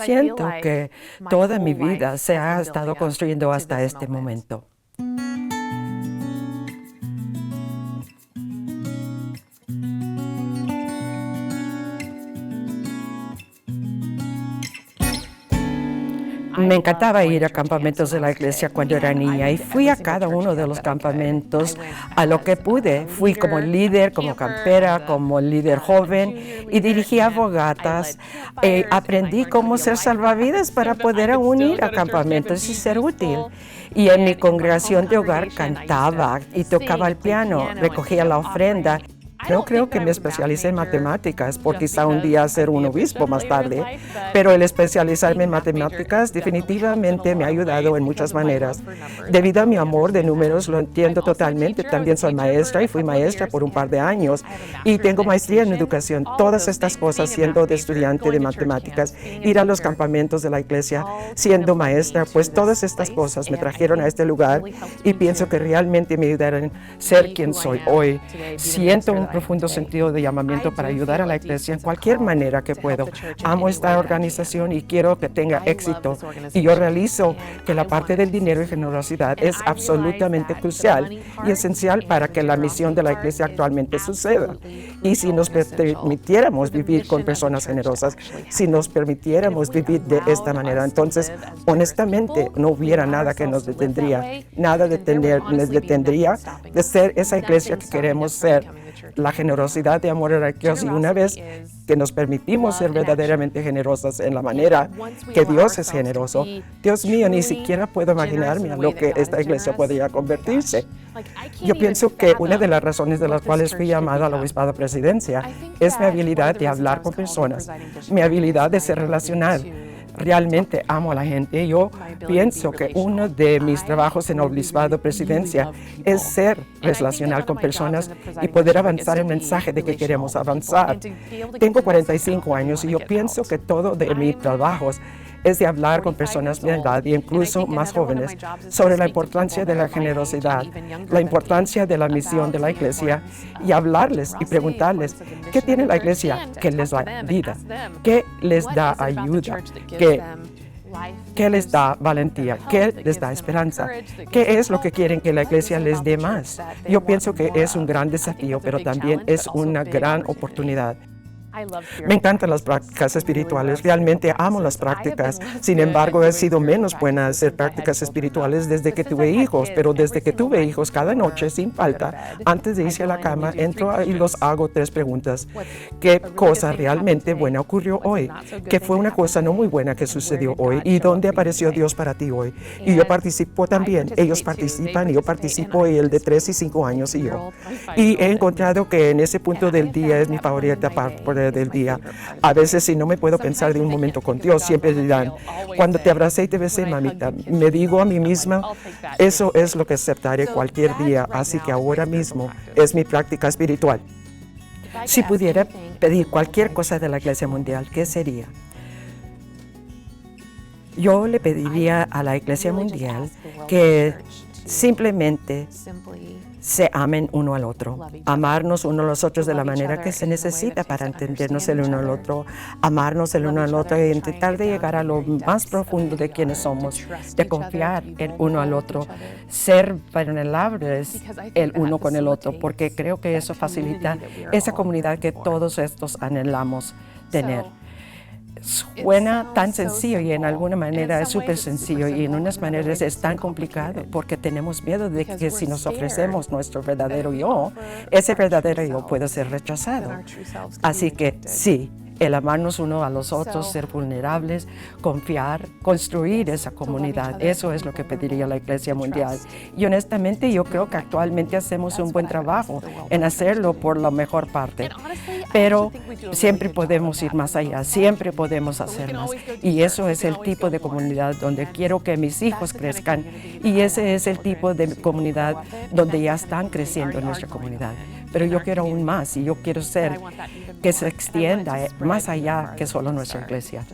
Siento que toda mi vida se ha estado construyendo hasta este momento. Me encantaba ir a campamentos de la iglesia cuando era niña y fui a cada uno de los campamentos a lo que pude. Fui como líder, como campera, como líder joven y dirigía fogatas. Aprendí cómo ser salvavidas para poder aún ir a campamentos y ser útil. Y en mi congregación de hogar cantaba y tocaba el piano, recogía la ofrenda. No creo que me especialicé en matemáticas, por quizá un día ser un obispo más tarde, pero el especializarme en matemáticas definitivamente me ha ayudado en muchas maneras. Debido a mi amor de números, lo entiendo totalmente. También soy maestra y fui maestra por un par de años y tengo maestría en educación. Todas estas cosas siendo de estudiante de matemáticas, ir a los campamentos de la iglesia siendo maestra, pues todas estas cosas me trajeron a este lugar y pienso que realmente me ayudaron a ser quien soy hoy. Siento un profundo sentido de llamamiento para ayudar a la iglesia en cualquier manera que puedo. Amo esta organización y quiero que tenga éxito. Y yo realizo que la parte del dinero y generosidad es absolutamente crucial y esencial para que la misión de la iglesia actualmente suceda. Y si nos permitiéramos vivir con personas generosas, si nos permitiéramos vivir de esta manera, entonces, honestamente, no hubiera nada que nos detendría. Nada nos detendría de ser esa iglesia que queremos ser. La generosidad de amor a Dios, y una vez que nos permitimos ser verdaderamente generosas en la manera que Dios es generoso, Dios mío, ni siquiera puedo imaginarme a lo que esta iglesia podría convertirse. Yo pienso que una de las razones de las cuales fui llamada a la obispado presidencia es mi habilidad de hablar con personas, mi habilidad de ser relacional. Realmente amo a la gente. Yo pienso que uno de mis trabajos en obispado presidencia es ser relacional con personas y poder avanzar el mensaje de que queremos avanzar. Tengo 45 años y yo pienso que todo de mis trabajos es de hablar con personas de mi edad e incluso más jóvenes sobre la importancia de la generosidad, la importancia de la misión de la iglesia y hablarles y preguntarles qué tiene la iglesia que les da vida, qué les da ayuda, qué les da valentía, qué les da esperanza, qué es lo que quieren que la iglesia les dé más. Yo pienso que es un gran desafío, pero también es una gran oportunidad. Me encantan las prácticas espirituales, realmente amo las prácticas. Sin embargo, he sido menos buena a hacer prácticas espirituales desde que tuve hijos, pero desde que tuve hijos, cada noche, sin falta, antes de irse a la cama, entro y los hago 3 preguntas. ¿Qué cosa realmente buena ocurrió hoy? ¿Qué fue una cosa no muy buena que sucedió hoy? ¿Y dónde apareció Dios para ti hoy? Y yo participo también, ellos participan y yo participo, y el de 3 y 5 años y yo. Y he encontrado que en ese punto del día es mi favorita parte del día. A veces, si no me puedo pensar de un momento con Dios, siempre dirán, cuando te abracé y te besé, mamita, me digo a mí misma, eso es lo que aceptaré cualquier día, así que ahora mismo es mi práctica espiritual. Si pudiera pedir cualquier cosa de la Iglesia Mundial, ¿qué sería? Yo le pediría a la Iglesia Mundial que simplemente se amen uno al otro, amarnos uno a los otros de la manera que se necesita para entendernos el uno al otro, amarnos el uno al otro e intentar de llegar a lo más profundo de quienes somos, de confiar el uno al otro, ser vulnerables el uno con el otro, porque creo que eso facilita esa comunidad que todos estos anhelamos tener. Suena tan sencillo y en alguna manera es súper sencillo y en unas maneras es tan complicado porque tenemos miedo de que si nos ofrecemos nuestro verdadero yo, ese verdadero yo puede ser rechazado. Así que sí, el amarnos uno a los otros, ser vulnerables, confiar, construir esa comunidad. Eso es lo que pediría la Iglesia Mundial. Y honestamente yo creo que actualmente hacemos un buen trabajo en hacerlo por la mejor parte. Pero siempre podemos ir más allá, siempre podemos hacer más. Y eso es el tipo de comunidad donde quiero que mis hijos crezcan. Y ese es el tipo de comunidad donde ya están creciendo en nuestra comunidad. Pero yo quiero aún más y yo quiero ser que se extienda más allá que solo nuestra iglesia.